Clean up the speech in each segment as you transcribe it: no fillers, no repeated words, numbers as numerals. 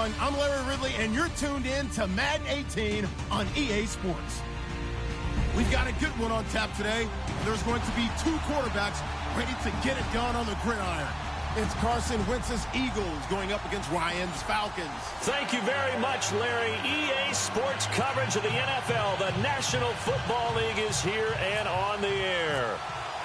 everyone. I'm Larry Ridley, and you're tuned in to Madden 18 on EA Sports. We've got a good one on tap today. There's going to be two quarterbacks ready to get it done on the gridiron. It's Carson Wentz's Eagles going up against Ryan's Falcons. Thank you very much, Larry. EA Sports coverage of the NFL. The National Football League is here and on the air.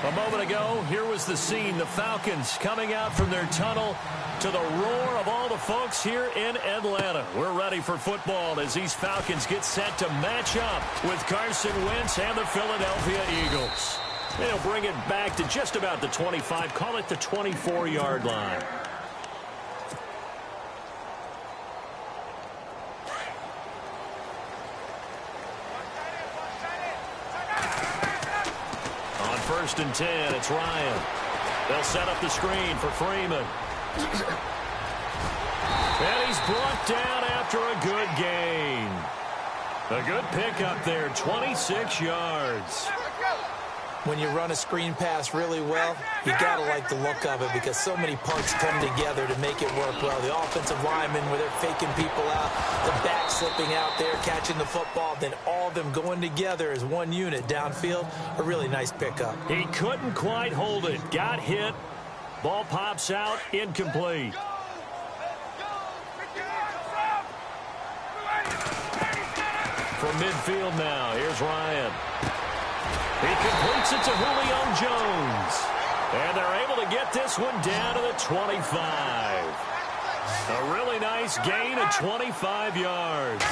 A moment ago, here was the scene. The Falcons coming out from their tunnel to the roar of all the folks here in Atlanta. We're ready for football as these Falcons get set to match up with Carson Wentz and the Philadelphia Eagles. They'll bring it back to just about the 25, call it the 24-yard line. On 1st and 10, it's Ryan. They'll set up the screen for Freeman. And he's brought down after a good gain. A good pickup there, 26 yards. When you run a screen pass really well, you got to like the look of it because so many parts come together to make it work well. The offensive linemen, where they're faking people out, the back slipping out there, catching the football, then all of them going together as one unit downfield. A really nice pickup. He couldn't quite hold it. Got hit. Ball pops out, incomplete. From midfield now, here's Ryan. He completes it to Julio Jones. And they're able to get this one down to the 25. A really nice gain of 25 yards.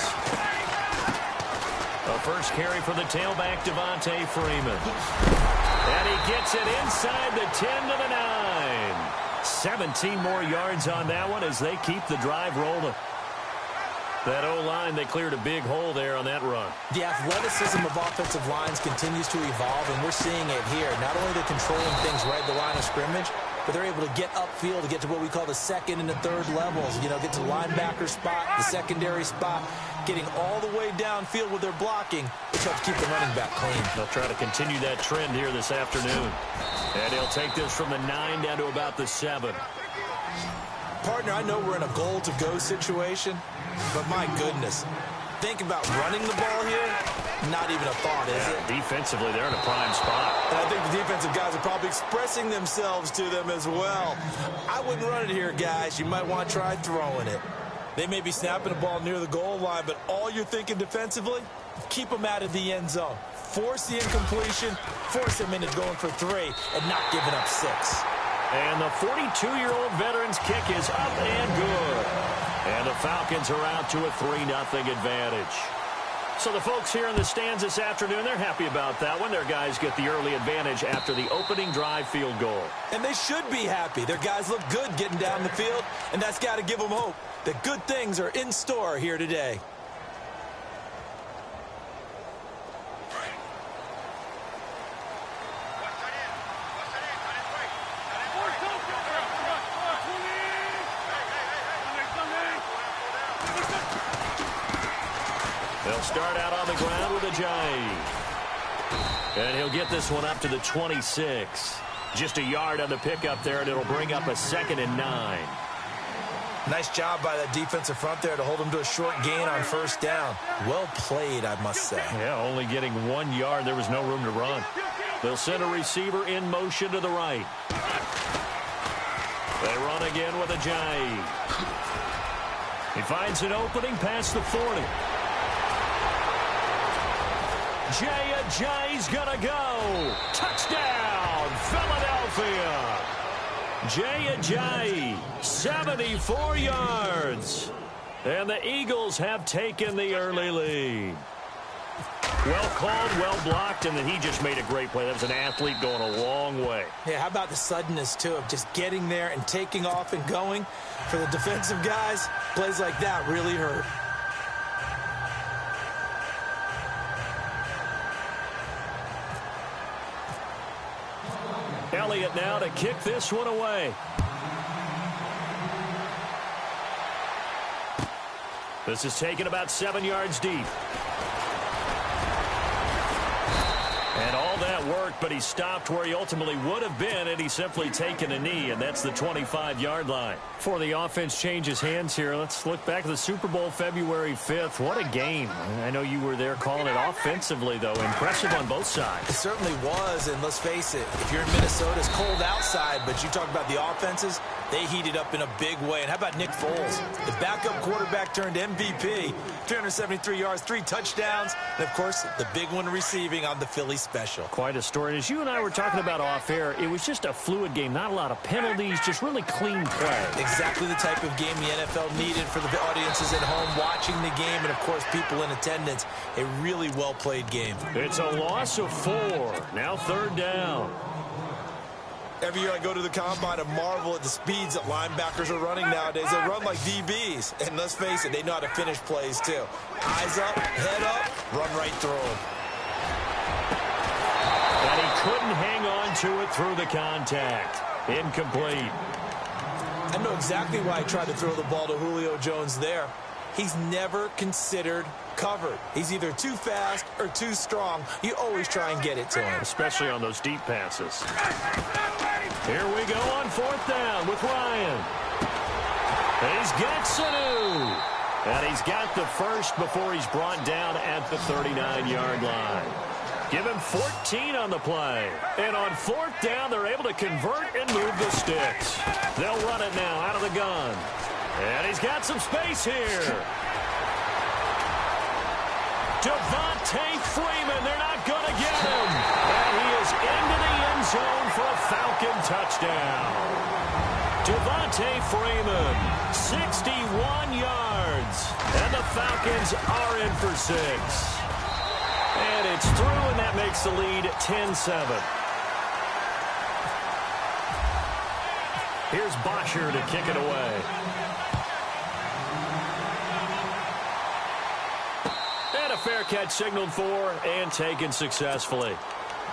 A first carry for the tailback, Devontae Freeman. And he gets it inside the 10 to the 9. 17 more yards on that one as they keep the drive rolling. That O-line, they cleared a big hole there on that run. The athleticism of offensive lines continues to evolve, and we're seeing it here. Not only they're controlling things right at the line of scrimmage, but they're able to get upfield to get to what we call the second and the third levels. You know, get to the linebacker spot, the secondary spot, getting all the way downfield with their blocking, which helps keep the running back clean. They'll try to continue that trend here this afternoon. And he'll take this from the 9 down to about the 7. Partner, I know we're in a goal-to-go situation, but my goodness, think about running the ball here. Not even a thought, is it? Defensively, they're in a prime spot. And I think the defensive guys are probably expressing themselves to them as well. I wouldn't run it here, guys. You might want to try throwing it. They may be snapping the ball near the goal line, but all you're thinking defensively, keep them out of the end zone. Force the incompletion, force them into going for 3, and not giving up 6. And the 42-year-old veteran's kick is up and good. And the Falcons are out to a 3-0 advantage. So the folks here in the stands this afternoon, they're happy about that one. Their guys get the early advantage after the opening drive field goal. And they should be happy. Their guys look good getting down the field, and that's got to give them hope that good things are in store here today. They'll start out on the ground with Ajayi. And he'll get this one up to the 26. Just a yard on the pickup there, and it'll bring up a 2nd and 9. Nice job by that defensive front there to hold him to a short gain on 1st down. Well played, I must say. Yeah, only getting 1 yard. There was no room to run. They'll send a receiver in motion to the right. They run again with Ajayi. He finds an opening past the 40. Jay Ajayi's gonna go. Touchdown, Philadelphia. Jay Ajayi, 74 yards. And the Eagles have taken the early lead. Well called, well blocked, and then he just made a great play. That was an athlete going a long way. Yeah, how about the suddenness, too, of just getting there and taking off and going? For the defensive guys, plays like that really hurt. Elliott now to kick this one away. This is taken about 7 yards deep. And all that work work, but he stopped where he ultimately would have been, and he's simply taken a knee, and that's the 25-yard line. Before the offense changes hands here, let's look back at the Super Bowl February 5th. What a game. I know you were there calling it offensively, though. Impressive on both sides. It certainly was, and let's face it, if you're in Minnesota, it's cold outside, but you talk about the offenses, they heated up in a big way. And how about Nick Foles? The backup quarterback turned MVP, 373 yards, 3 touchdowns, and, of course, the big one receiving on the Philly special. Quite a story. And as you and I were talking about off air, it was just a fluid game. Not a lot of penalties, just really clean play. Exactly the type of game the NFL needed for the audiences at home watching the game and, of course, people in attendance. A really well-played game. It's a loss of 4. Now 3rd down. Every year I go to the combine and marvel at the speeds that linebackers are running nowadays. They run like DBs. And let's face it, they know how to finish plays too. Eyes up, head up, run right through them. And he couldn't hang on to it through the contact. Incomplete. I know exactly why I tried to throw the ball to Julio Jones there. He's never considered covered. He's either too fast or too strong. You always try and get it to him. Especially on those deep passes. Here we go on 4th down with Ryan. He's got Sanu. And he's got the first before he's brought down at the 39-yard line. Give him 14 on the play. And on 4th down, they're able to convert and move the sticks. They'll run it now out of the gun. And he's got some space here. Devontae Freeman, they're not going to get him. And he is into the end zone for a Falcon touchdown. Devontae Freeman, 61 yards. And the Falcons are in for 6. And it's through, and that makes the lead 10-7. Here's Bosher to kick it away. And a fair catch signaled for and taken successfully.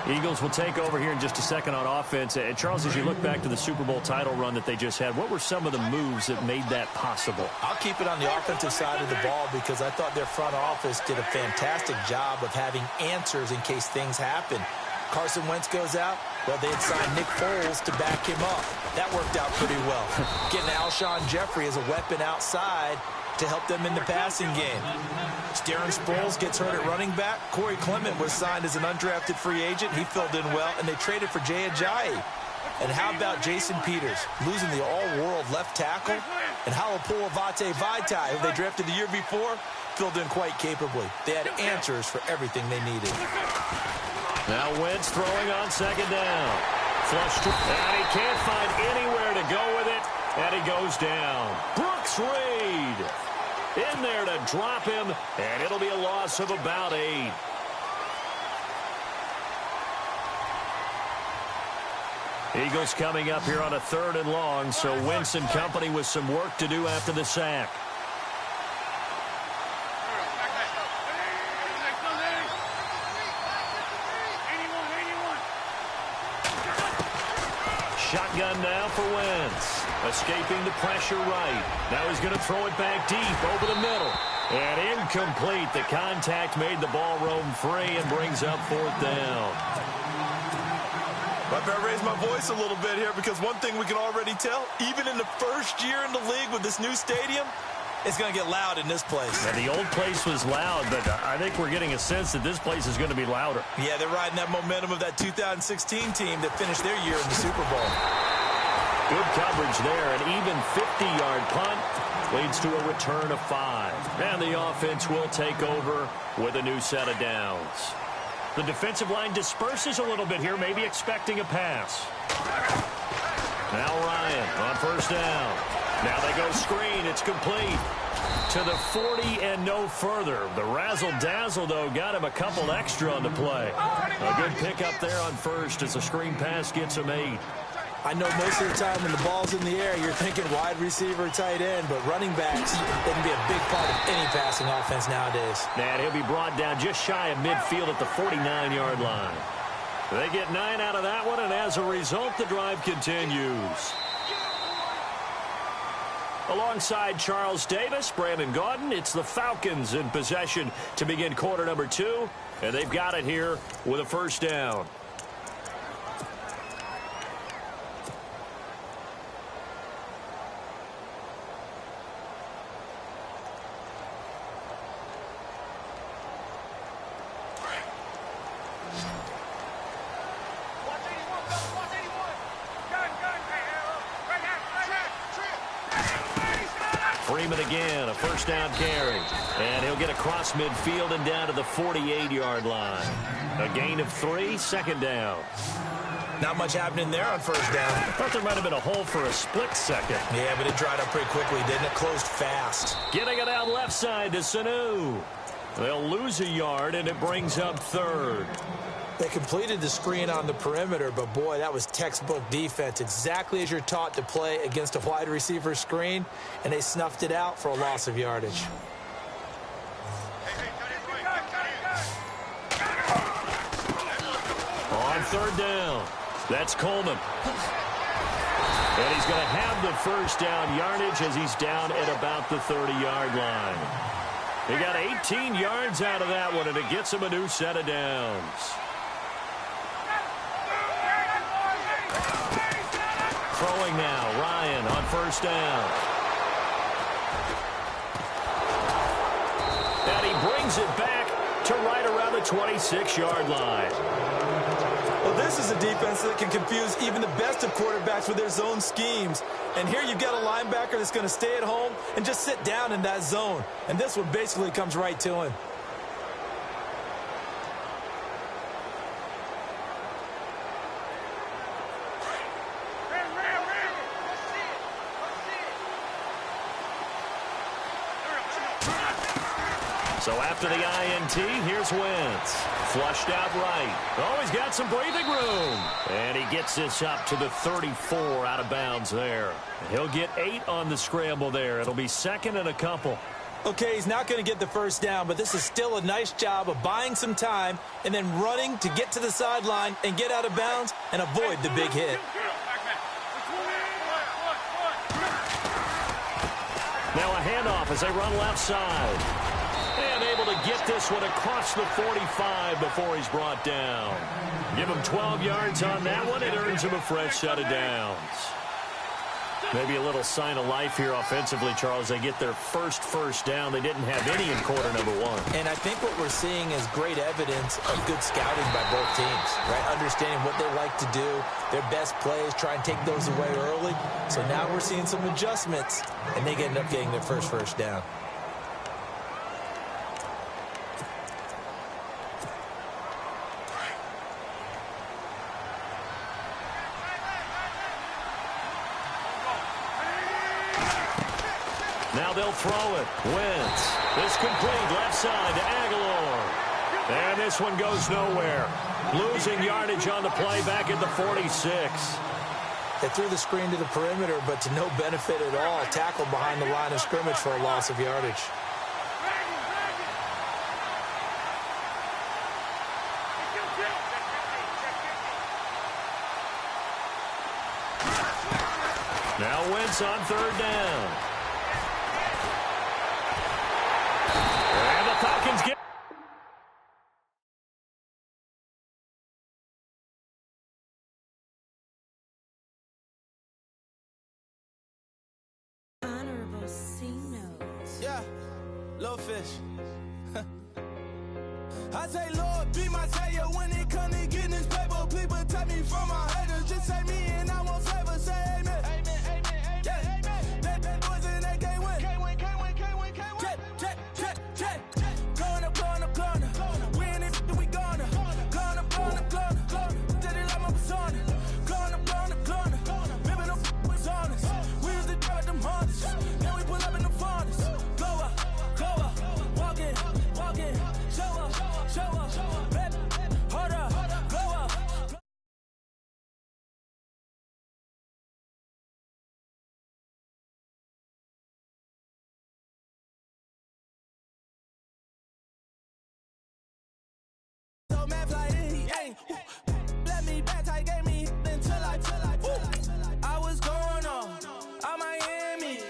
Eagles will take over here in just a second on offense. And Charles, as you look back to the Super Bowl title run that they just had, what were some of the moves that made that possible? I'll keep it on the offensive side of the ball because I thought their front office did a fantastic job of having answers in case things happen. Carson Wentz goes out. Well, they had signed Nick Foles to back him up. That worked out pretty well. Getting Alshon Jeffrey as a weapon outside to help them in the passing game. Darren Sproles gets hurt at running back. Corey Clement was signed as an undrafted free agent. He filled in well, and they traded for Jay Ajayi. And how about Jason Peters losing the all-world left tackle? And Halapoulivaati Vaitai, who they drafted the year before, filled in quite capably. They had answers for everything they needed. Now Wentz throwing on 2nd down. Flushed, and he can't find anywhere to go with it, and he goes down. Brooks Reed in there to drop him, and it'll be a loss of about 8. Eagles coming up here on a 3rd and long, so Wentz and company with some work to do after the sack. Shotgun now for Wentz. Escaping the pressure right. Now he's going to throw it back deep over the middle. And incomplete. The contact made the ball roam free and brings up 4th down. I better raise my voice a little bit here because one thing we can already tell, even in the first year in the league with this new stadium, it's going to get loud in this place. Yeah, the old place was loud, but I think we're getting a sense that this place is going to be louder. Yeah, they're riding that momentum of that 2016 team that finished their year in the Super Bowl. Good coverage there. An even 50-yard punt leads to a return of 5. And the offense will take over with a new set of downs. The defensive line disperses a little bit here, maybe expecting a pass. Now Ryan on 1st down. Now they go screen. It's complete to the 40 and no further. The razzle-dazzle, though, got him a couple extra on the play. A good pickup there on 1st as the screen pass gets him 8. I know most of the time when the ball's in the air, you're thinking wide receiver, tight end, but running backs, they can be a big part of any passing offense nowadays. And he'll be brought down just shy of midfield at the 49-yard line. They get 9 out of that one, and as a result, the drive continues. Alongside Charles Davis, Brandon Gaudin, it's the Falcons in possession to begin quarter number 2, and they've got it here with a 1st down. Freeman again, a first down carry. And he'll get across midfield and down to the 48-yard line. A gain of 3, second down. Not much happening there on first down. I thought there might have been a hole for a split second. Yeah, but it dried up pretty quickly, didn't it? Closed fast. Getting it out left side to Sanu. They'll lose a yard, and it brings up third. They completed the screen on the perimeter, but boy, that was textbook defense. Exactly as you're taught to play against a wide receiver screen, and they snuffed it out for a loss of yardage. On third down, that's Coleman. And he's going to have the first down yardage as he's down at about the 30-yard line. He got 18 yards out of that one, and it gets him a new set of downs. Throwing now, Ryan on first down. And he brings it back to right around the 26-yard line. Well, this is a defense that can confuse even the best of quarterbacks with their zone schemes. And here you've got a linebacker that's going to stay at home and just sit down in that zone. And this one basically comes right to him. So after the INT, here's Wentz. Flushed out right. Oh, he's got some breathing room. And he gets this up to the 34 out of bounds there. He'll get 8 on the scramble there. It'll be second and a couple. Okay, he's not going to get the first down, but this is still a nice job of buying some time and then running to get to the sideline and get out of bounds and avoid the big hit. Now a handoff as they run left side. And able to get this one across the 45 before he's brought down. Give him 12 yards on that one. It earns him a fresh set of downs. Maybe a little sign of life here offensively, Charles. They get their first down. They didn't have any in quarter number 1. And I think what we're seeing is great evidence of good scouting by both teams, right? Understanding what they like to do, their best plays, try and take those away early. So now we're seeing some adjustments, and they end up getting their first down. Now they'll throw it. Wentz. This complete left side to Aguilar. And this one goes nowhere. Losing yardage on the play back at the 46. They threw the screen to the perimeter, but to no benefit at all. Tackled behind the line of scrimmage for a loss of yardage. Now Wentz on third down. And the Falcons get... Honorable C notes. Yeah, little fish. I say, Lord, be my savior when it comes to getting this paper. Please protect me from my haters. Just say me and I won't favor. Say amen. Amen, amen, amen, yeah. Amen. That boys in that game win. Can't win, can't win, can't win, can't win. Check. Going up. We in it, we gonna. Going up. Did it like my persona. Going up. Maybe no was honest. We used to drive them Hondas. Then we pull up in the furnace. Go up. Walk in. Show up. Baby, hold up. Go up. So man fly in, he ain't. Let me back, I gave me until I was going on Miami.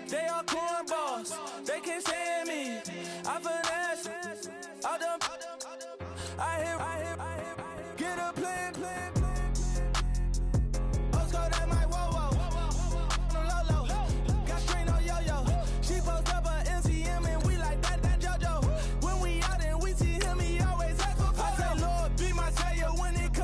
They all cornballs, they can't stand me. I finesse, all them. I hear, get a plan. Let's go that my whoa. No low. Got screen on yo-yo. She post up a MCM and we like that JoJo. When we out and we see him, he always ask for photo. I say, Lord, be my savior when it comes.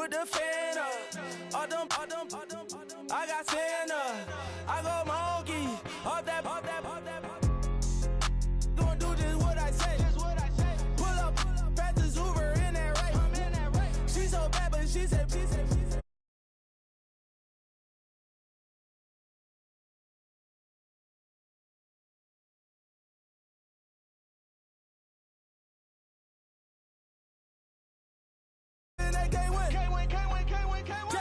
with the fan up. All them, I got Santa. I go monkey. Off that. Gonna do just what I say. Pull up, pass the Uber in that race. She so bad, but she said. Can't win.